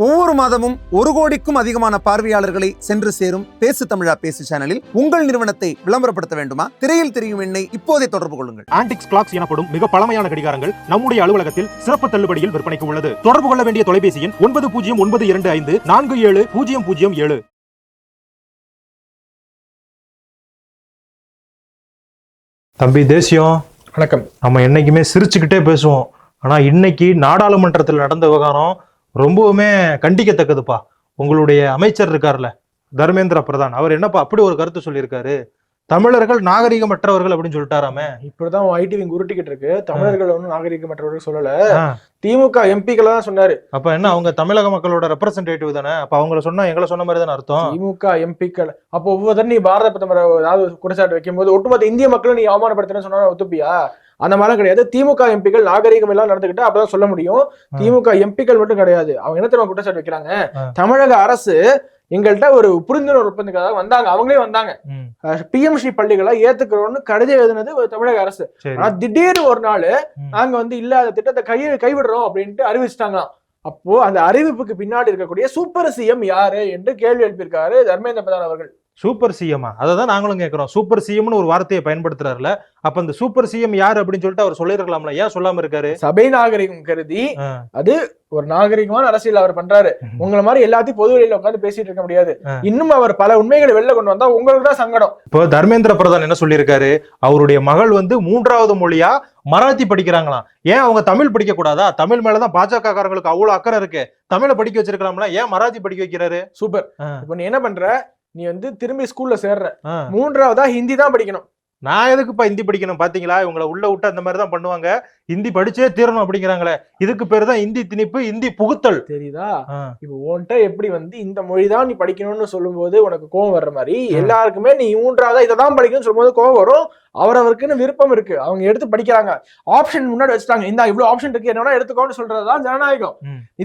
ஒவ்வொரு மாதமும் 1 கோடிக்கும் அதிகமான பார்வையாளர்களை சென்று சேரும் பேசு தமிழா பேசு சேனலில் உங்கள் நிறுவனத்தை விளம்பரப்படுத்த வேண்டுமா? திரையில் தெரியும் எண்ணை இப்போதே தொடர்பு கொள்ளுங்கள். ஆன்டிக்ஸ் கிளாக்ஸ் எனப்படும் மிக பழமையான கடிகாரங்கள் நம்முடைய அலுவலகத்தில் சிறப்பு தள்ளுபடியில் விற்பனைக்கு உள்ளது. தொடர்பு கொள்ள வேண்டிய தொலைபேசி எண் 9092547007. தம்பி தேசியம் வணக்கம். நம்ம என்னைக்குமே சிரிச்சுக்கிட்டே பேசுவோம். ஆனா இன்னைக்கு நாடாளுமன்றத்தில் நடந்த விவகாரம் ரொம்பவுமே கண்டிக்கத்தக்கதுப்பா. உங்களுடைய அமைச்சர் இருக்கார்ல தர்மேந்திர பிரதான், அவர் என்னப்பா அப்படி ஒரு கருத்து சொல்லியிருக்காரு, தமிழர்கள் நாகரிகமற்றவர்கள் அப்படின்னு சொல்லிட்டாராமே. இப்படிதான் ஐடி விங் உருட்டிக்கிட்டு இருக்கு. தமிழர்கள் ஒன்றும் நாகரிகமற்றவர்கள் சொல்லல, திமுக எம்பிக்களை தான் சொன்னாரு. அப்ப என்ன, அவங்க தமிழக மக்களோட ரெப்ரசன்டேட்டிவ் தானே? அப்ப அவங்கள சொன்னா எங்களை சொன்ன மாதிரி தானே அர்த்தம். திமுக எம்பிக்கள் அப்போ ஒவ்வொரு நீ பாரத பிரதமர் ஏதாவது குற்றச்சாட்டு வைக்கும் போது ஒட்டுமொத்த இந்திய மக்களும் நீ அவமானப்படுத்தினு சொன்னா ஒத்துப்பியா? அந்த மாதிரிலாம் கிடையாது. திமுக எம்பிக்கள் நாகரிகம் எல்லாம் நடந்துகிட்டு அப்பதான் சொல்ல முடியும். திமுக எம்பிக்கள் மட்டும் கிடையாது, அவங்க என்ன தெரியுமா குற்றச்சாட்டு வைக்கிறாங்க, தமிழக அரசு எங்கள்கிட்ட ஒரு புரிந்துணர்வு ஒப்பந்தத்துக்காக வந்தாங்க, அவங்களே வந்தாங்க, பிஎம்சி பள்ளிகளை ஏத்துக்கிறோம்னு கடிதம் எழுதினது தமிழக அரசு. ஆனா திடீர்னு ஒரு நாள் நாங்க இல்லாத திட்டத்தை கைவிடுறோம் அப்படின்ட்டு அறிவிச்சிட்டாங்களாம். அப்போ அந்த அறிவிப்புக்கு பின்னாடி இருக்கக்கூடிய சூப்பர் சிஎம் யாரு என்று கேள்வி எழுப்பியிருக்காரு தர்மேந்திர பிரதான் அவர்கள். சூப்பர் சிஎம்மா? அதான் நாங்களும் கேட்கிறோம். சூப்பர் சிஎம்னு ஒரு வார்த்தையை பயன்படுத்துறாருல, அப்ப அந்த சூப்பர் சிஎம் யாரு அப்படின்னு சொல்லிட்டு அவர் சொல்லிருக்கலாம்ல, ஏன் சொல்லாம இருக்காரு? சபை நாகரிகம் கருதி அது ஒரு நாகரிகமான அரசியல் அவர் பண்றாரு. உங்களை மாதிரி எல்லாத்தையும் பொது வெளியில உட்காந்து பேசிட்டு இருக்க முடியாது. இன்னும் அவர் பல உண்மைகளை வெளில கொண்டு வந்தா உங்களுக்கு தான் சங்கடம். இப்போ தர்மேந்திர பிரதான் என்ன சொல்லியிருக்காரு, அவருடைய மகள் 3வது மொழியா மராத்தி படிக்கிறாங்களாம். ஏன் அவங்க தமிழ் படிக்க கூடாதா? தமிழ் மேலதான் பாஜக காரங்களுக்கு அவ்வளவு அக்கறை இருக்கு, தமிழை படிக்க வச்சிருக்கலாம்ல, ஏன் மராத்தி படிக்க வைக்கிறாரு? சூப்பர். இப்ப நீ என்ன பண்ற, நீ திரும்பி ஸ்கூல்ல சேர்ற, 3வதா ஹிந்தி தான் படிக்கணும். நான் எதுக்குப்பா ஹிந்தி படிக்கணும்? பாத்தீங்களா, இவங்களை உள்ள விட்டு அந்த மாதிரி தான் பண்ணுவாங்க. ஹிந்தி படிச்சே தீரணும் அப்படிங்கிறாங்களே, இதுக்கு பேரு தான் ஹிந்தி திணிப்பு, ஹிந்தி புகுத்தல். தெரியுதா? இப்ப உன்கிட்ட எப்படி இந்த மொழிதான் நீ படிக்கணும்னு சொல்லும் போது உனக்கு கோவம் வர்ற மாதிரி, எல்லாருக்குமே நீ 3வதா இதைதான் படிக்கணும்னு சொல்லும் போது கோவம் வரும். அவரவருக்குன்னு விருப்பம் இருக்கு, அவங்க எடுத்து படிக்கிறாங்க. ஆப்ஷன் முன்னாடி வச்சுட்டாங்க, இந்த இவ்வளவு ஆப்ஷன் இருக்கு, என்னன்னா எடுத்துக்கோன்னு சொல்றதுதான் ஜனநாயகம்.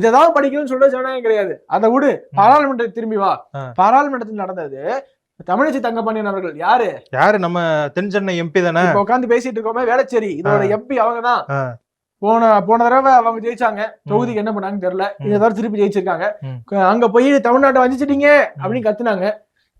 இதைதான் படிக்கணும்னு சொல்றது ஜனநாயகம் கிடையாது. அதை விடு, பாராளுமன்றத்தை திரும்பி வா. பாராளுமன்றத்தில் நடந்தது தமிழிசை தங்கப்பாண்டியன் அவர்கள் யாரு? நம்ம தென் சென்னை எம்பி தானே. உட்காந்து பேசிட்டு இருக்கோமே, வேளச்சேரி இதோட எம்பி அவங்கதான். போன தடவை அவங்க ஜெயிச்சாங்க, தொகுதிக்கு என்ன பண்ணாங்கன்னு தெரியல, இந்த தடவை திருப்பி ஜெயிச்சிருக்காங்க. அங்க போய் தமிழ்நாட்டை வஞ்சிச்சிட்டீங்க அப்படின்னு கத்துனாங்க.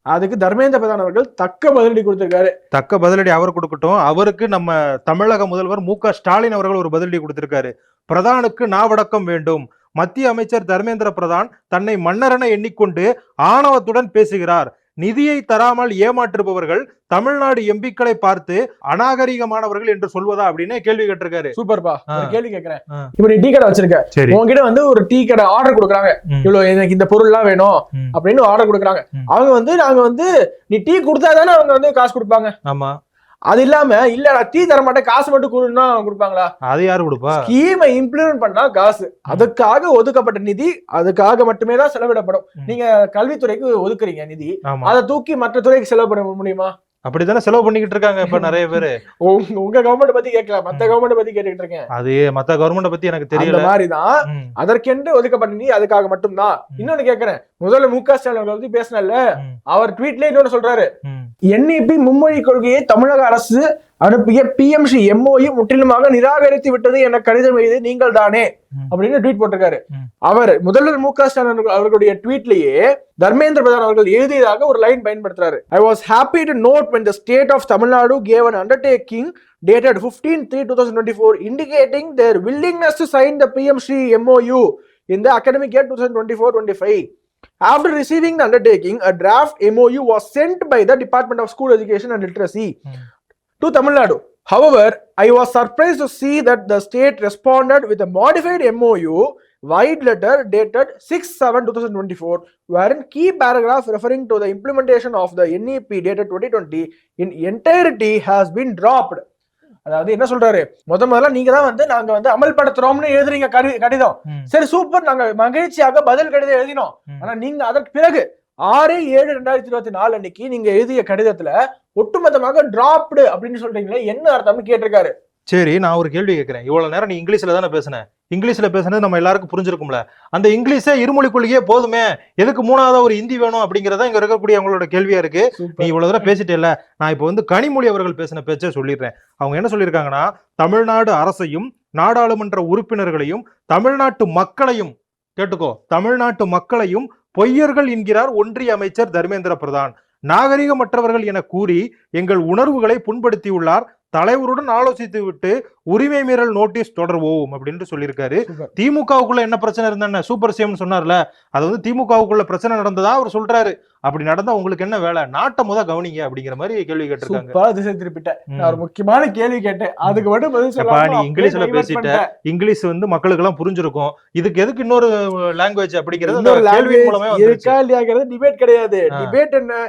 அதுக்கு தர்மேந்திர பிரதான் அவர்கள் தக்க பதிலடி கொடுத்திருக்காரு. தக்க பதிலடி அவர் கொடுக்கட்டும். அவருக்கு நம்ம தமிழக முதல்வர் மு.க. ஸ்டாலின் அவர்கள் ஒரு பதிலடி கொடுத்திருக்காரு. பிரதானுக்கு நாவடக்கம் வேண்டும். மத்திய அமைச்சர் தர்மேந்திர பிரதான் தன்னை மன்னரென எண்ணிக்கொண்டு ஆணவத்துடன் பேசுகிறார். நிதியை தராமல் ஏமாற்றுபவர்கள் தமிழ்நாடு எம்பிக்களை பார்த்து அநாகரிகமானவர்கள் என்று சொல்வதா அப்படின்னு கேள்வி கேட்டிருக்காரு. சூப்பர்பா. கேள்வி கேட்கிறேன். இப்ப நீ டீ கடை வச்சிருக்க, உங்ககிட்ட ஒரு டீ கடை ஆர்டர் கொடுக்குறாங்க, இவ்வளவு எனக்கு இந்த பொருள் எல்லாம் வேணும் அப்படின்னு ஆர்டர் கொடுக்குறாங்க. அவங்க நாங்க நீ டீ கொடுத்தாதானே அவங்க காசு கொடுப்பாங்க. ஆமா. அது இல்லாம இல்லடா டீ தர மாட்டேன், காசு மட்டும் கொடுன்னா கொடுப்பாங்களா? அது யாரு கொடுப்பா? ஸ்கீமை இம்ப்ளிமெண்ட் பண்ணா காசு, அதுக்காக ஒதுக்கப்பட்ட நிதி அதுக்காக மட்டுமே தான் செலவிடப்படும். நீங்க கல்வித்துறைக்கு ஒதுக்குறீங்க நிதி, அதை தூக்கி மற்ற துறைக்கு செலவு பண்ண முடியுமா? அப்படித்தானே செலவு பண்ணிக்கிட்டு இருக்காங்க இப்ப நிறைய பேரு. உங்க கவர்மெண்ட் பத்தி கேட்கலாம், மத்த கவர்மெண்ட் பத்தி கேட்டுக்கிட்டு இருக்கேன். அது மத்த கவர்மெண்ட் பத்தி எனக்கு தெரியல. மாதிரிதான் அதற்கென்று ஒதுக்கப்பட்ட நிதி அதுக்காக மட்டும்தான். இன்னொன்னு கேட்கிறேன், முதல்ல மு.க. ஸ்டாலின் அவர்கள் பத்தி பேசினல, அவர் ட்வீட்ல இன்னொன்னு சொல்றாரு, என்இபி மும்மொழி கொள்கையை தமிழக அரசு அனுப்பிய பிஎம்சி எம்ஓயு முற்றிலுமாக நிராகரித்து விட்டது என கடிதம் எழுதி நீங்கள் தானே அப்படின்னு ட்வீட் போட்டிருக்காரு. அவர் முதல்வர் மு.க. ஸ்டாலின் அவர்களுடைய ட்வீட்லயே தர்மேந்திர பிரதான் அவர்கள் எழுதியதாக ஒரு line பயன்படுத்துறாரு. I was happy to note when the state of Tamil Nadu gave an undertaking dated 15/3/2024 indicating their willingness to sign the PMC MOU in the academic year 2024-25. After receiving the undertaking, a draft MOU was sent by the Department of School Education and Literacy to Tamil Nadu. However, I was surprised to see that the state responded with a modified MOU wide letter dated 6/7/2024, wherein key paragraph referring to the implementation of the NEP dated 2020 in entirety has been dropped. அதாவது என்ன சொல்றாரு, முதல்ல நீங்க தான் நாங்க அமல்படுத்துறோம்னு எழுதுறீங்க கடிதம். சரி சூப்பர், நாங்க மகிழ்ச்சியாக பதில் கடிதம் எழுதினோம். ஆனா நீங்க அதற்கு பிறகு 6/7/2024 அன்னைக்கு நீங்க எழுதிய கடிதத்துல ஒட்டுமொத்தமாக டிராப்டு அப்படின்னு சொல்றீங்களே, என்ன அர்த்தம்னு கேட்டிருக்காரு. சரி, நான் ஒரு கேள்வி கேட்கிறேன். இவ்வளவு நேரம் நீ இங்கிலீஷ்ல தானே பேசுன, இங்கிலீஷ்ல பேசுனது நம்ம எல்லாருக்கும் புரிஞ்சிருக்கும்ல. அந்த இங்கிலீஷே இருமொழி கொள்கையே போதுமே, எதுக்கு 3வதா ஒரு ஹிந்தி வேணும் அப்படிங்கறத இங்க இருக்கக்கூடிய அவங்களோட கேள்வியா இருக்கு. நீ இவ்வளவு தூரம் பேசிட்டே இல்ல, நான் இப்ப கனிமொழி அவர்கள் பேசின பேச்சே சொல்லிடுறேன். அவங்க என்ன சொல்லியிருக்காங்கன்னா, தமிழ்நாடு அரசையும் நாடாளுமன்ற உறுப்பினர்களையும் தமிழ்நாட்டு மக்களையும் கேட்டுக்கோ, தமிழ்நாட்டு மக்களையும் பொய்யர்கள் என்கிறார் ஒன்றிய அமைச்சர் தர்மேந்திர பிரதான். நாகரிகமற்றவர்கள் என கூறி எங்கள் உணர்வுகளை புண்படுத்தியுள்ளார். தலைவருடன் ஆலோசித்து விட்டு உரிமை மீறல் நோட்டீஸ் தொடர்வோம் அப்படின்னு சொல்லியிருக்காரு. திமுகவுக்குள்ள என்ன பிரச்சனை இருந்தா சூப்பர் சிஎம் சொன்னார்ல, அது வந்து திமுகவுக்குள்ள பிரச்சனை நடந்ததா அவர் சொல்றாரு. அப்படி நடந்தா உங்களுக்கு என்ன வேலை, நாட்டை முத கவனிங்க அப்படிங்கிற மாதிரி கேள்வி கேட்டிருக்காங்க. திசை திருப்பிட்டேன். நான் ஒரு முக்கியமான கேள்வி கேட்டேன், அதுக்கு மட்டும் பதில் சொல்ல. நீ இங்கிலீஷ்ல பேசிட்ட, இங்கிலீஷ் வந்து மக்களுக்கு எல்லாம் புரிஞ்சிருக்கும். இதுக்கு எதுக்கு இன்னொரு லாங்குவேஜ் அப்படிங்கிறது கேள்வி மூலமே இருக்கா இல்லையாங்கிறது டிபேட் கிடையாது. டிபேட் என்ன,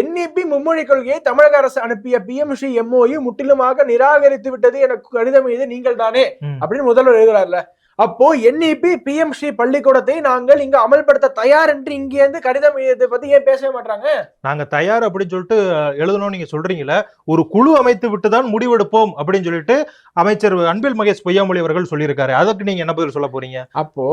NEP மும்மொழி கொள்கையை தமிழக அரசு அனுப்பிய PMC MOU முற்றிலுமாக நிராகரித்து விட்டது, எனக்கு கடிதம் இது நீங்கள் தானே அப்படின்னு முதல்வர் எழுதுறாருல. அப்போ NEP PMC பள்ளிக்கூடத்தை நாங்கள் இங்க அமல்படுத்த தயார் என்று இங்க இருந்து கடிதம் இதை பத்தி ஏன் பேசவே மாட்டாங்க? நாங்க தயார் அப்படின்னு சொல்லிட்டு எழுதணும் நீங்க சொல்றீங்களா? ஒரு குழு அமைத்து விட்டுதான் முடிவெடுப்போம் அப்படின்னு சொல்லிட்டு அமைச்சர் அன்பில் மகேஷ் பொய்யாமொழி அவர்கள் சொல்லியிருக்காரு. அதுக்கு நீங்க என்ன பதில் சொல்ல போறீங்க? அப்போ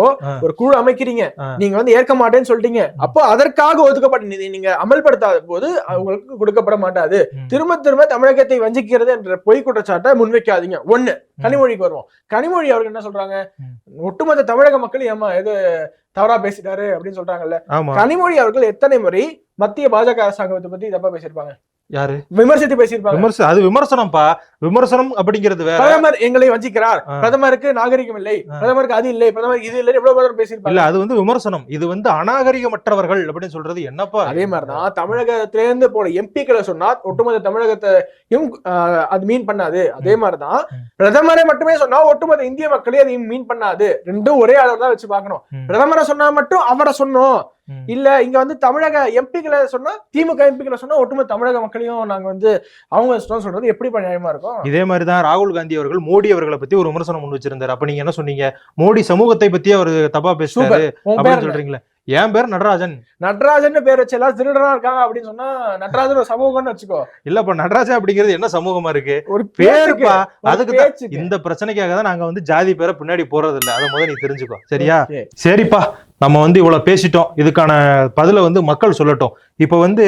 ஒரு குழு அமைக்கிறீங்க, நீங்க வந்து ஏற்க மாட்டேன்னு சொல்லிட்டீங்க. அப்போ அதற்காக ஒதுக்கப்பட்ட நிதி நீங்க அமல்படுத்தாத போது அவங்களுக்கு கொடுக்கப்பட மாட்டாது. திரும்ப திரும்ப தமிழகத்தை வஞ்சிக்கிறது என்ற பொய் குற்றச்சாட்டை முன்வைக்காதீங்க. ஒண்ணு. கனிமொழிக்கு வருவோம். கனிமொழி அவர்கள் என்ன சொல்றாங்க, ஒட்டுமொத்த தமிழக மக்கள் ஏமா எது தவறா பேசிட்டாரு அப்படின்னு சொல்றாங்கல்ல. கனிமொழி அவர்கள் எத்தனை முறை மத்திய பாஜக அரசாங்கத்தை பத்தி தப்பா பேசியிருப்பாங்க? யாரு விமர்சித்து பேசியிருப்பாங்க? அது விமர்சனம்ப்பா. விமர்சனம் அப்படிங்கிறது வேற. பிரதமர் எங்களை வஞ்சிக்கிறார், பிரதமருக்கு நாகரிகம் இல்லை, பிரதமருக்கு அது இல்லை, பிரதமர் இது இல்லை, எவ்வளவு பேர் பேசியிருப்பாங்க. இல்ல, அது வந்து விமர்சனம். இது வந்து அநாகரிகமற்றவர்கள் அப்படின்னு சொல்றது என்னப்பா? அதே மாதிரிதான் தமிழகத்திலிருந்து போன எம்பிக்களை சொன்னா ஒட்டுமொத்த தமிழகத்தையும் அது மீன் பண்ணாது. அதே மாதிரிதான் பிரதமரை மட்டுமே சொன்னா ஒட்டுமொத்த இந்திய மக்களையும் அதையும் மீன் பண்ணாது. ரெண்டும் ஒரே அளவு தான் வச்சு பார்க்கணும். பிரதமரை சொன்னா மட்டும் அவரை சொன்னோம் இல்ல, இங்க வந்து தமிழக எம்பிக்களை சொன்னா, திமுக எம்பிக்களை சொன்னா ஒட்டுமொத்த தமிழக மக்களையும் நாங்க வந்து அவங்க சொல்றது எப்படி நியாயமா இருக்கும்? இதே மாதிரிதான் ராகுல் காந்தி அவர்கள் மோடி அவர்களை பத்தி ஒரு விமர்சனம் முன் வச்சிருந்தாரு. அப்ப நீங்க என்ன சொன்னீங்க? மோடி சமூகத்தை பத்தி அவர் தப்பா பேசுறாரு அப்படின்னு சொல்றீங்களா? என் பேர் நடராஜன். நடராஜன் பேர் வச்சு எல்லாம் திருடனா இருக்காங்க அப்படின்னு சொன்னா நடராஜன் ஒரு சமூகம்னு வச்சுக்கோ. இல்லப்பா, நடராஜன் அப்படிங்கிறது என்ன சமூகமா இருக்கு? ஒரு பேருப்பா. அதுக்கு இந்த பிரச்சனைக்காக தான் நாங்க வந்து ஜாதி பேரை பின்னாடி போறது இல்ல. அதை முதல்ல நீ தெரிஞ்சுக்கோ, சரியா? சரிப்பா, நம்ம வந்து இவ்வளவு பேசிட்டோம். இதுக்கான பதில வந்து மக்கள் சொல்லட்டும். இப்ப வந்து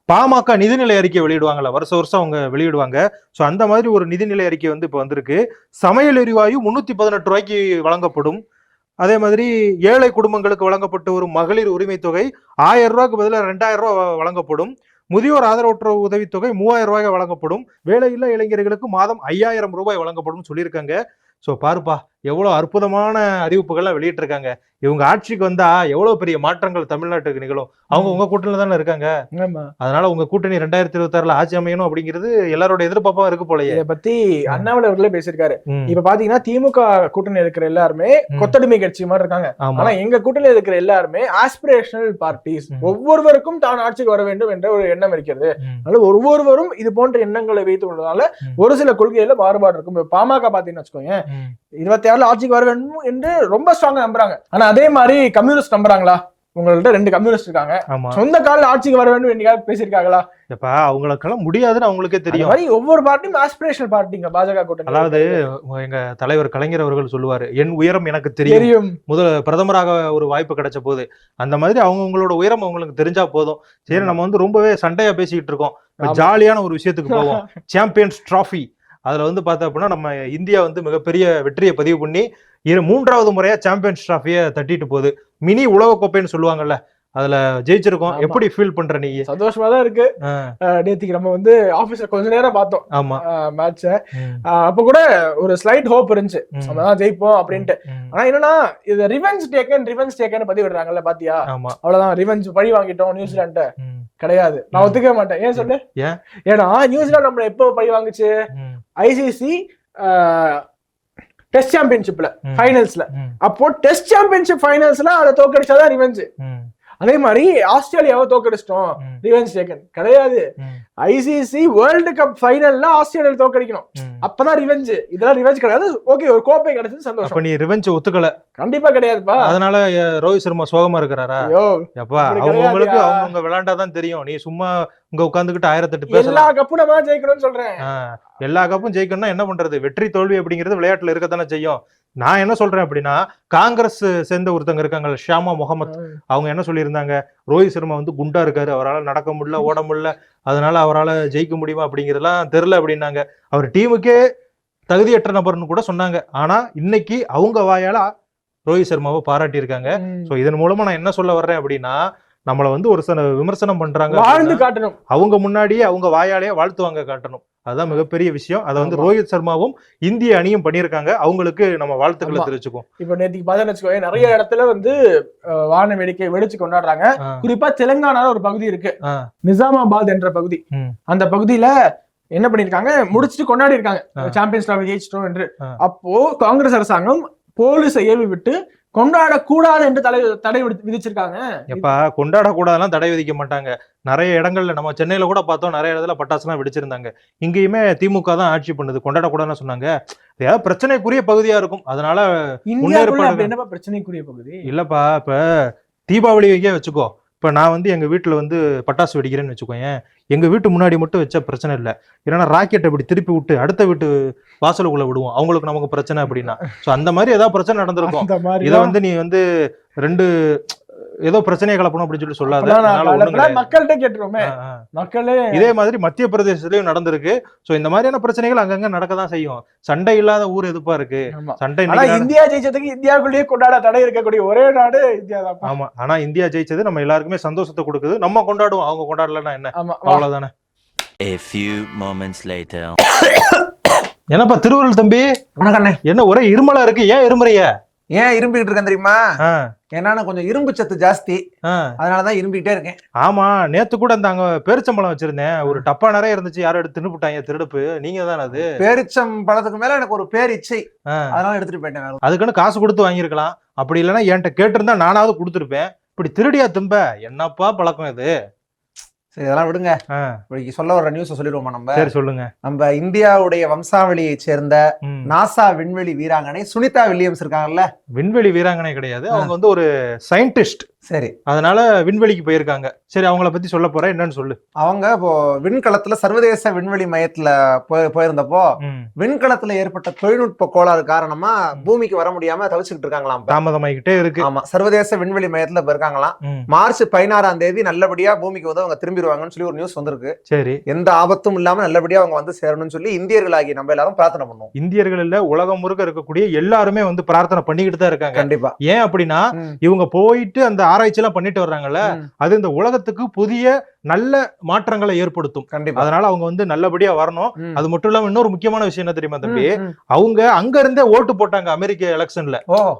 பாமக நிதிநிலை அறிக்கை வெளியிடுவாங்கல்ல, வருஷம் அவங்க வெளியிடுவாங்க. சோ அந்த மாதிரி ஒரு நிதிநிலை அறிக்கை வந்து இப்ப வந்திருக்கு. சமையல் எரிவாயு 318 ரூபாய்க்கு வழங்கப்படும். அதே மாதிரி ஏழை குடும்பங்களுக்கு வழங்கப்பட்ட ஒரு மகளிர் உரிமை தொகை 1000 ரூபாய்க்கு பதிலாக 2000 ரூபாய் வழங்கப்படும். முதியோர் ஆதரவற்ற உதவித்தொகை 3000 ரூபாய் வழங்கப்படும். வேலையில்லா இளைஞர்களுக்கு மாதம் 5000 ரூபாய் வழங்கப்படும் சொல்லியிருக்காங்க. சோ பாருப்பா, எவ்வளவு அற்புதமான அறிவிப்புகள்லாம் வெளியிட்டு இருக்காங்க. இவங்க ஆட்சிக்கு வந்தா எவ்வளவு பெரிய மாற்றங்கள் தமிழ்நாட்டுக்கு நிகழும். அவங்க உங்க கூட்டணியில தானே இருக்காங்க. அதனால உங்க கூட்டணி 2026 ஆட்சி அமையணும் அப்படிங்கிறது எல்லாரோட எதிர்பார்ப்பா இருக்கு போலயே. இதை பத்தி அண்ணாமலை அவர்களே பேசியிருக்காரு. இப்ப பாத்தீங்கன்னா திமுக கூட்டணி இருக்கிற எல்லாருமே கொத்தடிமை கட்சி மாதிரி இருக்காங்க. ஆனா எங்க கூட்டணியில இருக்கிற எல்லாருமே ஆஸ்பிரேஷனல் பார்ட்டிஸ். ஒவ்வொருவருக்கும் தான் ஆட்சிக்கு வர வேண்டும் என்ற ஒரு எண்ணம் இருக்கிறது. அதனால ஒவ்வொருவரும் இது போன்ற எண்ணங்களை வைத்துக் கொள்வதால ஒரு சில கொள்கையில மாறுபாடு இருக்கும். பாமக பாத்தீங்கன்னு வச்சுக்கோங்க, 26 ஆட்சிக்கு வர வேண்டும் என்று ரொம்ப ஸ்ட்ராங்கா நம்புறாங்க. ஆனா அதே மாதிரி கம்யூனிஸ்ட் நம்புறாங்களா? உங்கள்ட்ட 2 கம்யூனிஸ்ட் இருக்காங்க, சொந்த கால ஆட்சிக்கு வர வேண்டும் என்று பேசியிருக்காங்களா? அவங்களுக்கெல்லாம் முடியாதுன்னு அவங்களுக்கே தெரியும். ஒவ்வொரு பார்ட்டியும் ஆஸ்பிரேஷனல் பார்ட்டிங்க பாஜக கூட்டணி. அதாவது எங்க தலைவர் கலைஞர் அவர்கள் சொல்லுவாரு, என் உயரம் எனக்கு தெரியும். முதல் பிரதமராக ஒரு வாய்ப்பு கிடைச்ச போது அந்த மாதிரி அவங்களோட உயரம் அவங்களுக்கு தெரிஞ்சா போதும். சரி, நம்ம வந்து ரொம்பவே சண்டையா பேசிக்கிட்டு இருக்கோம். ஜாலியான ஒரு விஷயத்துக்கு போவோம். Champions trophy. அதுல வந்து பார்த்தா அப்படின்னா நம்ம இந்தியா வந்து மிகப்பெரிய வெற்றியை பதிவு பண்ணி 3வது முறையா சாம்பியன்ஸ் டிராஃபியை தட்டிட்டு போகுது. மினி உலகக்கோப்பைன்னு சொல்லுவாங்கல்ல, அதுல ஜெயிச்சிருக்கோம். எப்படி ஃபீல் பண்ற நீ? சந்தோஷமா தான் இருக்கு. நேத்திக்கு நம்ம வந்து ஆபீஸ்ல கொஞ்ச நேரம் பார்த்தோம். ஆமா, மேட்ச. அப்ப கூட ஒரு ஸ்லைட் ஹோப் இருந்துச்சு, நம்ம தான் ஜெயிப்போம் அப்படின்ட்டு. ஆனா என்னன்னா, இது ரிவெஞ்ச் டேக்கன் பதிவு விடுறாங்கல்ல, பாத்தியா? அவ்வளவுதான், ரிவெஞ்ச் பழி வாங்கிட்டோம் நியூசிலாண்ட. கிடையாது, நான் ஒத்துக்க மாட்டேன். ஏன் சொல்லு? ஏன்னா நியூசிலாந்து நம்மள எப்போ பழி வாங்குச்சு? ICC test சாம்பியன்ஷிப்ல ஃபைனல்ஸ்ல. அப்போ டெஸ்ட் சாம்பியன்ஷிப் ஃபைனல்ஸ்ல அதை தோக்கடிச்சாதான் ரிவெஞ்ச். அதே மாதிரி ஆஸ்திரேலியாவை தோக்கடிச்சிட்டோம், ரிவெஞ்ச் டேக்கன் கிடையாது. ICC வேர்ல்டு கப் ஃபைனல்ல ஆஸ்திரேலியா தோக்கடிக்கணும், அப்பதான் ரிவெஞ்ச். இதெல்லாம் ரிவெஞ்ச் கிடையாது. ஓகே, ஒரு கோப்பை கிடைச்சது, சந்தோஷம். அப்ப நீ ரிவெஞ்ச் ஒத்துக்கல? கண்டிப்பா கிடையாதுப்பா. அதனால ரோஹித் சர்மா சோகமா இருக்கிறாரா? அப்பா, அவங்களுக்கு அவங்க விளையாண்டாதான் தெரியும். நீ சும்மா இங்க உட்காந்துக்கிட்டு 1008 பேர். எல்லா கப்பும் நம்ம ஜெயிக்கணும்னு சொல்றேன். எல்லா கப்பும் ஜெயிக்கணும்னா என்ன பண்றது? வெற்றி தோல்வி அப்படிங்கிறது விளையாட்டுல இருக்கத்தானே செய்யும். நான் என்ன சொல்றேன் அப்படின்னா, காங்கிரஸ் சேர்ந்த ஒருத்தங்க இருக்காங்க, ஷியாமா முகமது. அவங்க என்ன சொல்லியிருந்தாங்க, ரோஹித் சர்மா வந்து குண்டா இருக்காரு, அவரால் நடக்க முடியல, ஓட முடியல, அதனால அவரால் ஜெயிக்க முடியுமா அப்படிங்கிறதுலாம் தெரியல அப்படின்னாங்க. அவர் டீமுக்கே தகுதியற்ற நபர்னு கூட சொன்னாங்க. ஆனா இன்னைக்கு அவங்க வாயால ரோஹித் சர்மாவை பாராட்டியிருக்காங்க. சோ இதன் மூலமா நான் என்ன சொல்ல வர்றேன் அப்படின்னா, நம்மள வந்து ஒரு சில விமர்சனம் பண்றாங்க, வாழ்ந்து காட்டணும், அவங்க முன்னாடியே அவங்க வாயாலேயே வாழ்த்துவாங்க காட்டணும். அதுதான் மிகப்பெரிய விஷயம். அதை வந்து ரோஹித் சர்மாவும் இந்திய அணியும் பண்ணியிருக்காங்க. அவங்களுக்கு நம்ம வாழ்த்துக்களை தெரிவிச்சுக்கோம். இப்ப நேற்றுக்கு பார்த்தா வச்சுக்கோங்க, நிறைய இடத்துல வந்து வான வேடிக்கை வெடிச்சு கொண்டாடுறாங்க. குறிப்பா தெலுங்கானால ஒரு பகுதி இருக்கு, நிசாமாபாத் என்ற பகுதி. அந்த பகுதியில என்ன பண்ணிருக்காங்க, முடிச்சுட்டு கொண்டாடி இருக்காங்க சாம்பியன்ஸ் டிராபி ஜெயிச்சிட்டோம் என்று. அப்போ காங்கிரஸ் அரசாங்கம் போலீஸை ஏவி விட்டு கொண்டாடக்கூடாது என்று தடை விதிச்சிருக்காங்க. எப்ப கொண்டாடக்கூடாதுலாம் தடை விதிக்க மாட்டாங்க. நிறைய இடங்கள்ல நம்ம சென்னையில கூட பார்த்தோம், நிறைய இடத்துல பட்டாசு எல்லாம் வெடிச்சிருந்தாங்க. இங்கேயுமே திமுக தான் ஆட்சி பண்ணுது, கொண்டாடக்கூடாதுன்னு சொன்னாங்க. ஏதாவது பிரச்சனைக்குரிய பகுதியா இருக்கும், அதனால என்னப்பா பிரச்சனைக்குரிய பகுதி இல்லப்பா. இப்ப தீபாவளி வைக்க வச்சுக்கோ, இப்ப நான் வந்து எங்க வீட்டுல வந்து பட்டாசு வெடிக்கிறேன்னு வச்சுக்கோங்க, எங்க வீட்டு முன்னாடி மட்டும் வச்சா பிரச்சனை இல்லை. ஏன்னா ராக்கெட் இப்படி திருப்பி விட்டு அடுத்த வீட்டு வாசலுக்குள்ள விடுவோம், அவங்களுக்கு நமக்கு பிரச்சனை அப்படின்னா. சோ அந்த மாதிரி ஏதாவது பிரச்சனை நடந்திருக்கும். இதை வந்து நீ வந்து ரெண்டு ஏதோ பிரச்சனையை கலப்பணும் அப்படின்னு சொல்லி சொல்லாத, மக்கள்கிட்ட கேட்டுருவோமே. மக்களே இதே மாதிரி மத்திய பிரதேசத்திலயும் நடந்திருக்கு. சோ இந்த மாதிரியான பிரச்சனைகள் அங்கங்க நடக்கதான் செய்யும். சண்டை இல்லாத ஊர் எதுப்பா இருக்கு? சண்டை. இந்தியா ஜெயிச்சதுக்கு இந்தியாவுக்குள்ளேயே கொண்டாட தடை இருக்கக்கூடிய ஒரே நாடு இந்தியா தான். ஆமா, ஆனா இந்தியா ஜெயிச்சது நம்ம எல்லாருக்குமே சந்தோஷத்தை கொடுக்குது. நம்ம கொண்டாடுவோம், அவங்க கொண்டாடலன்னா என்ன, அவ்வளவுதானே. A few moments later. என்னப்பா திருவள்ளுவர் தம்பி, என்ன ஒரே இருமலா இருக்கு, ஏன் இருமுறைய? ஏன் இரும்பிக்கிட்டு இருக்கேன் தெரியுமா? ஏன்னா கொஞ்சம் இரும்பு சத்து ஜாஸ்தி, அதனாலதான் இரும்பிக்கிட்டே இருக்கேன். ஆமா, நேத்து கூட அந்த அங்க பேரிச்சம்பழம் வச்சிருந்தேன், ஒரு டப்பா நிறைய இருந்துச்சு, யாரும் எடுத்து தின்னுட்டாங்க. திருடுப்பு நீங்க தானே அது? பேரிச்சம்பழத்துக்கு மேல எனக்கு ஒரு பேரிச்சை, அதனால எடுத்துட்டு போயிட்டேன். அதுக்குன்னு காசு கொடுத்து வாங்கிருக்கலாம். அப்படி இல்லைன்னா என்கிட்ட கேட்டிருந்தா நானாவது கொடுத்துருப்பேன். இப்படி திருடியா தும்ப, என்னப்பா பழக்கம் இது? சரி, இதெல்லாம் விடுங்க. இப்படி சொல்ல வர நியூஸ் சொல்லிடுவோமா நம்ம? சரி சொல்லுங்க. நம்ம இந்தியாவுடைய வம்சாவளியை சேர்ந்த நாசா விண்வெளி வீராங்கனை சுனிதா வில்லியம்ஸ் இருக்காங்கல்ல. விண்வெளி வீராங்கனை கிடையாது, அவங்க வந்து ஒரு சயின்டிஸ்ட். சரி, அதனால விண்வெளிக்கு போயிருக்காங்க. சரி, அவங்கள பத்தி சொல்ல போறேன், என்னன்னு சொல்லு. அவங்க இப்போ விண்கலத்துல சர்வதேச விண்வெளி மையத்துல போயிருந்தப்போ விண்கலத்துல ஏற்பட்ட தொழில்நுட்ப கோளாறு காரணமா பூமிக்கு வர முடியாம தவிச்சுக்கிட்டு இருக்காங்களாம், தாமதமாயிக்கிட்டே இருக்கு. ஆமா, சர்வதேச விண்வெளி மையத்துல போயிருக்காங்களாம். மார்ச் 16ஆம் தேதி நல்லபடியா பூமிக்கு வந்து அவங்க திரும்பிடுவாங்கன்னு சொல்லி ஒரு நியூஸ் வந்திருக்கு. சரி, எந்த ஆபத்தும் இல்லாம நல்லபடியா அவங்க வந்து சேரணும்னு சொல்லி இந்தியர்களாகி நம்ம எல்லாரும் பிரார்த்தனை பண்ணுவோம். இந்தியர்கள் இல்ல, உலகம் முழுக்க இருக்கக்கூடிய எல்லாருமே வந்து பிரார்த்தனை பண்ணிக்கிட்டு தான் இருக்காங்க. கண்டிப்பா. ஏன் அப்படின்னா, இவங்க போயிட்டு அந்த ஆராய்ச்சி எல்லாம் பண்ணிட்டு வர்றாங்கல்ல, அது இந்த உலகத்துக்கு புதிய நல்ல மாற்றங்களை ஏற்படுத்தும். கண்டிப்பா. அதனால அவங்க வந்து நல்லபடியா வரணும். அது மட்டும் இல்லாம இன்னொரு முக்கியமான விஷயம் என்ன தெரியுமா தம்பி, அவங்க அங்க இருந்தே ஓட்டு போட்டாங்க அமெரிக்க எலெக்ஷன்ல.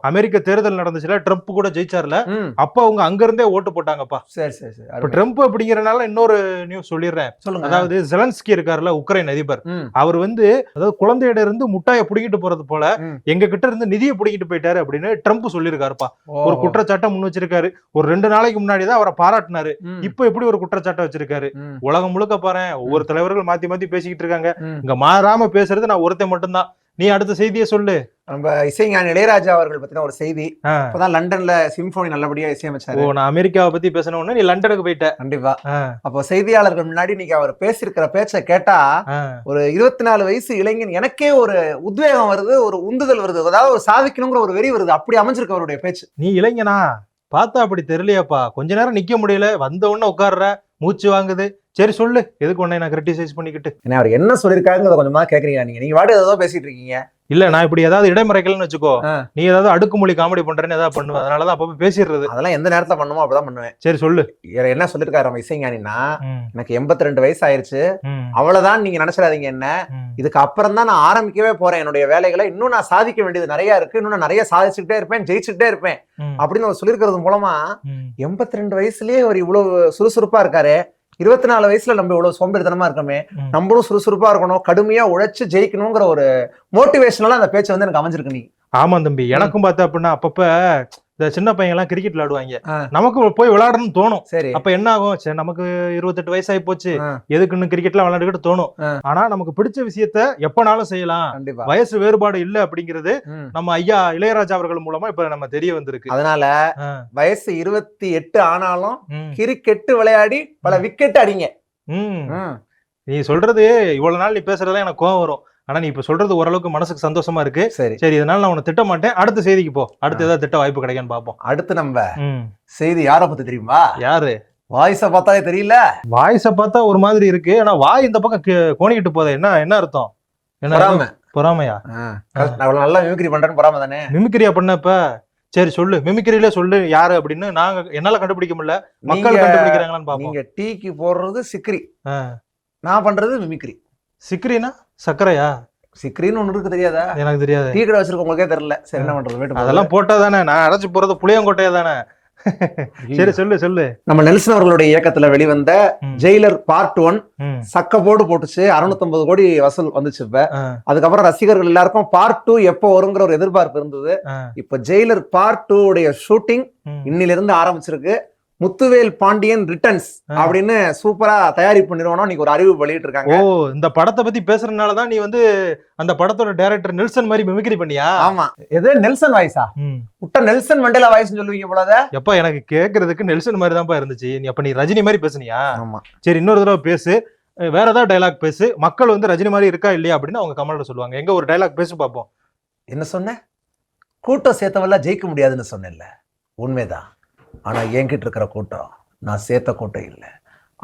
அமெரிக்க தேர்தல் நடந்துச்சுல, ட்ரம்ப் கூட ஜெயிச்சார்ல, அப்ப அவங்க அங்க இருந்தே ஓட்டு போட்டாங்கப்பா. சரி சரி சரி. இப்ப ட்ரம்ப் அப்படிங்கறனால இன்னொரு நியூஸ் சொல்லிடுறேன். அதாவது ஜெலன்ஸ்கி இருக்காருல்ல, உக்ரைன் அதிபர், அவர் வந்து அதாவது குழந்தையிட இருந்து முட்டாயை புடிக்கிட்டு போறது போல எங்க கிட்ட இருந்து நிதியை புடிக்கிட்டு போயிட்டாரு அப்படின்னு ட்ரம்ப் சொல்லியிருக்காருப்பா. ஒரு குற்றச்சாட்டை முன் வச்சிருக்காரு. ஒரு 2 நாளைக்கு முன்னாடிதான் அவரை பாராட்டினாரு. இப்ப எப்படி ஒரு குற்றச்சாட்டை வச்சிருக்காரு? உலகம் முழுக்க பாரு, ஒவ்வொரு தலைவர்கள் மாத்தி மாத்தி பேசிக்கிட்டு இருக்காங்க. இங்க மாறாம பேசுறது நான் ஒருத்தன் மட்டும்தான். நீ அடுத்த செய்தியை சொல்லு. நம்ம இசைஞானி இளையராஜா அவர்கள் பத்தின ஒரு செய்தி. இப்பதான் லண்டன்ல சிம்போனி நல்லபடியா இசையமைச்சாரு. நான் அமெரிக்காவை பத்தி பேசணும்னு நீ லண்டனுக்கு போயிட்ட. கண்டிப்பா. அப்போ செய்தியாளர்கள் முன்னாடி நீங்க அவர் பேசியிருக்கிற பேச்ச கேட்டா, ஒரு 24 வயசு இளைஞன் எனக்கே ஒரு உத்வேகம் வருது, ஒரு உந்துதல் வருது, அதாவது ஒரு சாதிக்கணுங்கிற ஒரு வெறி வருது. அப்படி அமைஞ்சிருக்கு அவருடைய பேச்சு. நீ இளைஞனா பார்த்தா அப்படி தெரியலையாப்பா. கொஞ்ச நேரம் நிக்க முடியல, வந்த உடனே உட்கார்ற, மூச்சு வாங்குது. சரி சொல்லு, எதுக்கு உடனே நான் கிரிட்டிசைஸ் பண்ணிக்கிட்டு? அவர் என்ன சொல்லிருக்காங்க கொஞ்சமா கேக்குறீங்க நீங்க வாடி ஏதோ பேசிட்டு இருக்கீங்க. இல்ல, நான் இப்படி ஏதாவது இடைமறைக்கலன்னு வச்சுக்கோ, நீ ஏதாவது அடுக்குமொழி காமெடி பண்றேன்னு ஏதாவது பண்ணுவேன். அதனாலதான் அப்ப பேசிடுறது. அதெல்லாம் எந்த நேரத்துல பண்ணுமோ அப்பதான் பண்ணுவேன். சரி சொல்லு. என்ன சொல்லிருக்காரு நம்ம இசைஞானின்னா, எனக்கு 82 வயசு ஆயிருச்சு, அவ்வளவுதான் நீங்க நினைச்சிடாதீங்க. என்ன இதுக்கு அப்புறம் தான் நான் ஆரம்பிக்கவே போறேன் என்னுடைய வேலைகளை. இன்னும் நான் சாதிக்க வேண்டியது நிறைய இருக்கு, இன்னும் நான் நிறைய சாதிச்சுக்கிட்டே இருப்பேன், ஜெயிச்சுக்கிட்டே இருப்பேன் அப்படின்னு அவர் சொல்லிருக்கிறது மூலமா 82 வயசுலயே அவர் இவ்வளவு சுறுசுறுப்பா இருக்காரு. 24 வயசுல நம்ம இவ்வளவு சோம்பேறித்தனமா இருக்கோமே, நம்மளும் சுறுசுறுப்பா இருக்கணும், கடுமையா உழைச்சு ஜெயிக்கணுங்கிற ஒரு மோட்டிவேஷனலா அந்த பேச்சு வந்து எனக்கு அமைஞ்சிருக்கு. நீ ஆமா தம்பி, எனக்கும் பார்த்தா அப்படின்னா அப்பப்ப இந்த சின்ன பையன் எல்லாம் கிரிக்கெட் விளையாடுவாங்க, நமக்கு போய் விளையாடணும்னு தோணும். சரி, அப்ப என்ன ஆகும், சரி நமக்கு 28 வயசாகி போச்சு, எதுக்குன்னு கிரிக்கெட்லாம் விளையாண்டுக்கிட்டு தோணும். ஆனா நமக்கு பிடிச்ச விஷயத்த எப்பனாலும் செய்யலாம், வயசு வேறுபாடு இல்ல அப்படிங்கிறது நம்ம ஐயா இளையராஜா அவர்கள் மூலமா இப்ப நம்ம தெரிய வந்திருக்கு. அதனால வயசு 28 ஆனாலும் கிரிக்கெட் விளையாடி பல விக்கெட் அடிங்க. நீ சொல்றது இவ்வளவு நாள் நீ பேசுறதெல்லாம் எனக்கு கோவம் வரும். ஆனா நீ இப்ப சொல்றது ஓரளவுக்கு மனசுக்கு சந்தோஷமா இருக்கு. சரி, இதனால நான் உன்னை திட்ட மாட்டேன். அடுத்த செய்திக்கு போ, அடுத்து ஏதாவது திட்ட வாய்ப்பு கிடைக்கான்னு பாப்போம். அடுத்து நம்ம செய்தி யார பத்தி தெரியுமா? யாரு? வாய்ஸ பார்த்தாலே தெரியல. வாய்ஸ பார்த்தா ஒரு மாதிரி இருக்கு, ஆனா வாய் இந்த பக்கம் கோணிக்கிட்டு போதே. என்ன அர்த்தம்? என்ன பொறாமையா? நல்லா மிமிக்ரி பண்றேன்னு பொறாம தானே? மிமிக்ரியா பண்ணப்ப சரி சொல்லு, மிமிக்ரியில சொல்லு யாரு அப்படின்னு. என்னால கண்டுபிடிக்க முடியல, மக்கள் கண்டுபிடிக்கிறாங்களான்னு பாப்போம். நீங்க டீக்கு போடுறது சிக்ரி, நான் பண்றது மிமிக்ரி. சிக்ரினா சக்கரையா? சிக்ரின்னு ஒண்ணு இருக்கு, தெரியாதா? எனக்கு தெரியாது. டீ கடை வச்சிருக்கவங்களுக்கே தெரியல. சரி என்ன பண்றது, அதெல்லாம் போட்டா தானே. நான் அரைச்சு போறது புளியங்கொட்டையா தானே. சரி சொல்லு. நம்ம நெல்சன் அவர்களுடைய இயக்கத்துல வெளிவந்த ஜெயிலர் பார்ட் 1 சக்கப்போடு போட்டுச்சு, 650 கோடி வசூல் வந்துச்சு. இப்ப அதுக்கப்புறம் ரசிகர்கள் எல்லாருக்கும் பார்ட் 2 எப்போ வருங்கிற ஒரு எதிர்பார்ப்பு இருந்தது. இப்ப ஜெயிலர் பார்ட் 2 உடைய ஷூட்டிங் இன்னில இருந்து ஆரம்பிச்சிருக்கு. முத்துவேல் பாண்டியன் ரிட்டர்ன்ஸ் அப்படின்னு சூப்பரா தயாரிப்பு நிறுவனம் இன்னைக்கு ஒரு அறிவிப்பு வெளியிட்டு இருக்காங்க. ஓ, இந்த படத்தை பத்தி பேசுறதுனாலதான் நீ வந்து அந்த படத்தோட டைரக்டர் நெல்சன் மாதிரி மிமிக்ரி பண்ணியா? ஆமா. எது நெல்சன் வாய்ஸா? விட்ட நெல்சன் மண்டேலா வாய்ஸ் சொல்லுவீங்க போலத. எப்ப எனக்கு கேக்குறதுக்கு நெல்சன் மாதிரி தான்ப்பா இருந்துச்சு. நீ அப்ப நீ ரஜினி மாதிரி பேசுனியா? ஆமா. சரி, இன்னொரு தடவை பேசு, வேற ஏதாவது டைலாக் பேசு. மக்கள் வந்து ரஜினி மாதிரி இருக்கா இல்லையா அப்படின்னு அவங்க கமெண்ட்ல சொல்லுவாங்க. எங்க ஒரு டைலாக் பேசி பார்ப்போம். என்ன சொன்ன? கூட்டம் சேர்த்தவெல்லாம் ஜெயிக்க முடியாதுன்னு சொன்னேன்ல, உண்மைதான். ஆனா என்கிட்ட இருக்கிற கூட்டம் நான் சேர்த்த கூட்டம் இல்ல,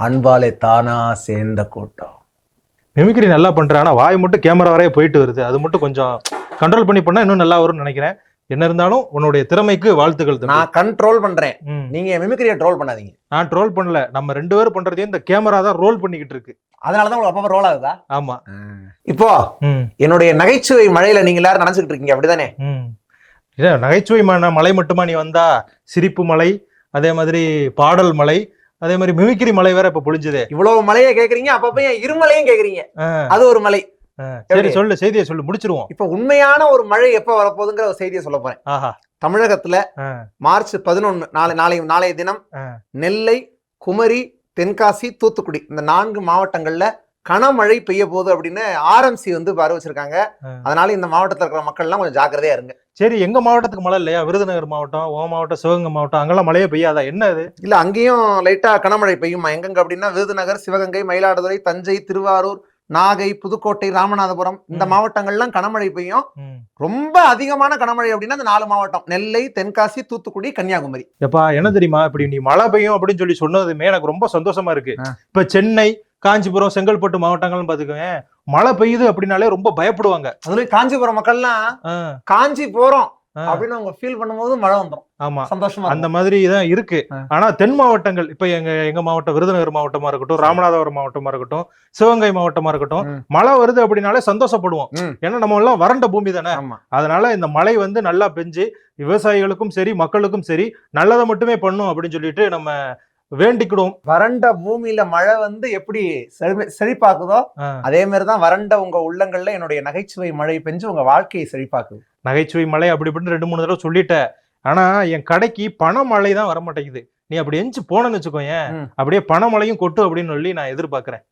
அன்பாலே தானா சேர்ந்த கூட்டம். மிமிக்ரி நல்லா பண்ற, ஆனா வாய் மட்டும் கேமரா வரைய போயிட்டு வருது. அது மட்டும் கொஞ்சம் கண்ட்ரோல் பண்ணி பண்ணா இன்னும் நல்லா வரும்னு நினைக்கிறேன். என்ன இருந்தாலும் உன்னுடைய திறமைக்கு வாழ்த்துக்கள். நான் கண்ட்ரோல் பண்றேன், நீங்க மிமிக்ரியை ட்ரோல் பண்ணாதீங்க. நான் ட்ரோல் பண்ணல, நம்ம 2 பேரும் பண்றதே இந்த கேமரா தான் ரோல் பண்ணிக்கிட்டு இருக்கு. அதனாலதான் உங்களுக்கு அப்பப்ப ரோல் ஆகுதா? ஆமா. இப்போ என்னுடைய நகைச்சுவை மழையில நீங்க எல்லாரும் நினைச்சுக்கிட்டு இருக்கீங்க, அப்படிதானே? நகைச்சுவை மலை மட்டுமா நீ வந்தா? சிரிப்பு மலை, அதே மாதிரி பாடல் மலை, அதே மாதிரி மிமிக்ரி மலை வேற இப்ப பொழிஞ்சதே. இவ்வளவு மலையை கேக்குறீங்க, அப்பப்ப இருமலையும் கேக்குறீங்க. அது ஒரு மலை. சரி சொல்லு, செய்தியை சொல்லு, முடிச்சிருவோம். இப்ப உண்மையான ஒரு மழை எப்ப வரப்போகுதுங்கிற ஒரு செய்தியை சொல்ல போறேன். தமிழகத்துல மார்ச் 11 நாளைய தினம் நெல்லை, குமரி, தென்காசி, தூத்துக்குடி இந்த 4 மாவட்டங்கள்ல கனமழை பெய்ய போகுது அப்படின்னு ஆர்எம்சி வந்து அறிவிச்சிருக்காங்க. அதனால இந்த மாவட்டத்தில் இருக்கிற மக்கள் எல்லாம் கொஞ்சம் ஜாக்கிரதையா இருங்க. சரி, எங்க மாவட்டத்துக்கு மழை இல்லையா? விருதுநகர் மாவட்டம், ஓ மாவட்டம், சிவகங்கை மாவட்டம், அங்கெல்லாம் மழையே பெய்யாதா? என்ன அது? இல்ல, அங்கேயும் லைட்டா கனமழை பெய்யுமா. எங்கெங்க அப்படின்னா விருதுநகர், சிவகங்கை, மயிலாடுதுறை, தஞ்சை, திருவாரூர், நாகை, புதுக்கோட்டை, ராமநாதபுரம் இந்த மாவட்டங்கள்லாம் கனமழை பெய்யும். ரொம்ப அதிகமான கனமழை அப்படின்னா இந்த 4 மாவட்டம் நெல்லை, தென்காசி, தூத்துக்குடி, கன்னியாகுமரி. எப்பா என்ன தெரியுமா, இப்படி நீ மழை பெய்யும் அப்படின்னு சொல்லி சொன்னதுமே எனக்கு ரொம்ப சந்தோஷமா இருக்கு. இப்ப சென்னை, காஞ்சிபுரம், செங்கல்பட்டு மாவட்டங்கள்னு பாத்துக்கோங்க, மழை பெய்யுது அப்படின்னாலே ரொம்ப பயப்படுவாங்க. அதுல காஞ்சிபுரம் மக்கள்லாம் காஞ்சி போறோம் அப்படின்னு அவங்க ஃபீல் பண்ணும்போது மழை வந்துடும். ஆமா, சந்தோஷமா. அந்த மாதிரி தான் இருக்கு. ஆனா தென் மாவட்டங்கள், இப்ப எங்க மாவட்டம் விருதுநகர் மாவட்டமா இருக்கட்டும், ராமநாதபுரம் மாவட்டமா இருக்கட்டும், சிவகங்கை மாவட்டமா இருக்கட்டும், மழை வருது அப்படின்னாலே சந்தோஷப்படுவோம். ஏன்னா நம்ம எல்லாம் வறண்ட பூமி தானே. அதனால இந்த மழை வந்து நல்லா பெஞ்சு விவசாயிகளுக்கும் சரி மக்களுக்கும் சரி நல்லதை மட்டுமே பண்ணும் அப்படின்னு சொல்லிட்டு நம்ம வேண்டிக்கிடுவோம். வறண்ட பூமியில மழை வந்து எப்படி செழிப்பாக்குதோ அதே மாதிரிதான் வறண்ட உங்க உள்ளங்கள்ல என்னுடைய நகைச்சுவை மழை பெஞ்சு உங்க வாழ்க்கையை செழிப்பாக்குது. நகைச்சுவை மழை அப்படி இப்படின்னு 2-3 தடவை சொல்லிட்ட. ஆனா என் கடைக்கு பணமழை தான் வர மாட்டேங்குது. நீ அப்படி எஞ்சி போனன்னு வச்சுக்கோங்க, அப்படியே பணமழையும் கொட்டு அப்படின்னு சொல்லி நான் எதிர்பார்க்கிறேன்.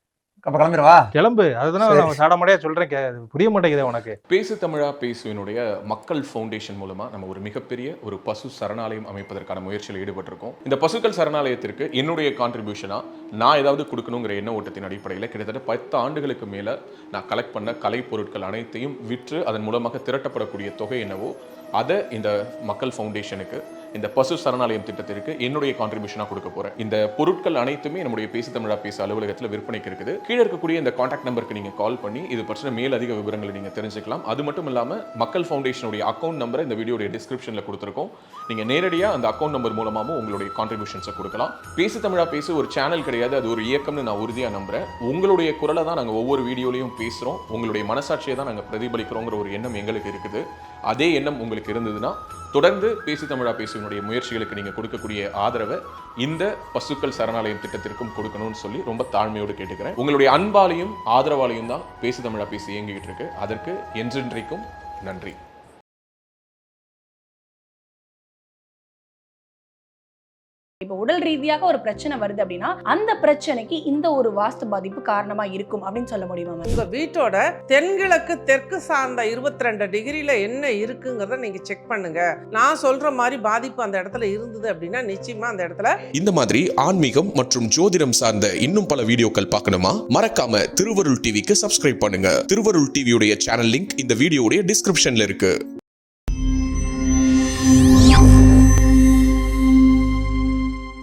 அப்ப கிளம்பிடுவா? கிளம்பு. அதுதான் நான் சாடமடையா சொல்றேன், புரிய மாட்டேங்குது உனக்கு. பேசு தமிழா பேசுவினுடைய மக்கள் ஃபவுண்டேஷன் மூலமா நம்ம ஒரு மிகப்பெரிய ஒரு பசு சரணாலயம் அமைப்பதற்கான முயற்சியில் ஈடுபட்டிருக்கோம். இந்த பசுக்கள் சரணாலயத்திற்கு என்னுடைய கான்ட்ரிபியூஷனா நான் ஏதாவது கொடுக்கணுங்கிற எண்ண ஓட்டத்தின் அடிப்படையில் கிட்டத்தட்ட 10 ஆண்டுகளுக்கு மேல நான் கலெக்ட் பண்ண கலை பொருட்கள் அனைத்தையும் விற்று அதன் மூலமாக திரட்டப்படக்கூடிய தொகை என்னவோ அதை இந்த மக்கள் ஃபவுண்டேஷனுக்கு, இந்த பசு சரணாலயம் திட்டத்திற்கு என்னுடைய கான்ட்ரிபியூஷனா கொடுக்க போறேன். இந்த பொருட்கள் அனைத்துமே நம்முடைய பேசு தமிழா பேச அலுவலகத்தில் விற்பனைக்கு இருக்குது. கீழே இருக்கக்கூடிய இந்த கான்டாக்ட் நம்பருக்கு நீங்க கால் பண்ணி இது பற்றின மேலதிக விவரங்களை நீங்க தெரிஞ்சுக்கலாம். அது மட்டும் இல்லாம மக்கள் ஃபவுண்டேஷனுடைய அக்கௌண்ட் நம்பரை இந்த வீடியோடைய டிஸ்கிரிப்ஷன்ல கொடுத்துருக்கோம். நீங்க நேரடியா அந்த அக்கௌண்ட் நம்பர் மூலமாகவும் உங்களுடைய கான்ட்ரிபியூஷன்ஸை கொடுக்கலாம். பேசு தமிழா பேசு ஒரு சேனல் கிடையாது, அது ஒரு இயக்கம்னு நான் உறுதியா நம்புறேன். உங்களுடைய குரலை தான் நாங்க ஒவ்வொரு வீடியோலையும் பேசுறோம், உங்களுடைய மனசாட்சியை தான் நாங்க பிரதிபலிக்கிறோங்கிற ஒரு எண்ணம் எங்களுக்கு இருக்குது. அதே எண்ணம் உங்களுக்கு இருந்ததுன்னா தொடர்ந்து பேசு தமிழா பேசுவனுடைய முயற்சிகளுக்கு நீங்க கொடுக்கக்கூடிய ஆதரவை இந்த பசுக்கள் சரணாலயம் திட்டத்திற்கும் கொடுக்கணும்னு சொல்லி ரொம்ப தாழ்மையோடு கேட்டுக்கிறேன். உங்களுடைய அன்பாலையும் ஆதரவாலையும் தான் பேசு தமிழா பேசி இயங்கிட்டு இருக்கு. அதற்கு என்றென்றைக்கும் நன்றி. இப்போ உடல் ரீதியாக ஒரு பிரச்சனை வருது அப்படின்னா அந்த பிரச்சனைக்கு இந்த ஒரு வாஸ்து பாதிப்பு காரணமா இருக்கும் அப்படின்னு சொல்ல முடியுமா? உங்க வீட்டோட தென்கிழக்கு தெற்கு சார்ந்த 22 டிகிரில என்ன இருக்குங்கிறத நீங்க செக் பண்ணுங்க. நான் சொல்ற மாதிரி பாதிப்பு அந்த இடத்துல இருந்தது அப்படின்னா நிச்சயமா அந்த இடத்துல. இந்த மாதிரி ஆன்மீகம் மற்றும் ஜோதிடம் சார்ந்த இன்னும் பல வீடியோக்கள் பார்க்கணுமா? மறக்காம திருவருள் டிவிக்கு சப்ஸ்கிரைப் பண்ணுங்க. திருவருள் டிவியுடைய சேனல் லிங்க் இந்த வீடியோடைய டிஸ்கிரிப்ஷன்ல இருக்கு.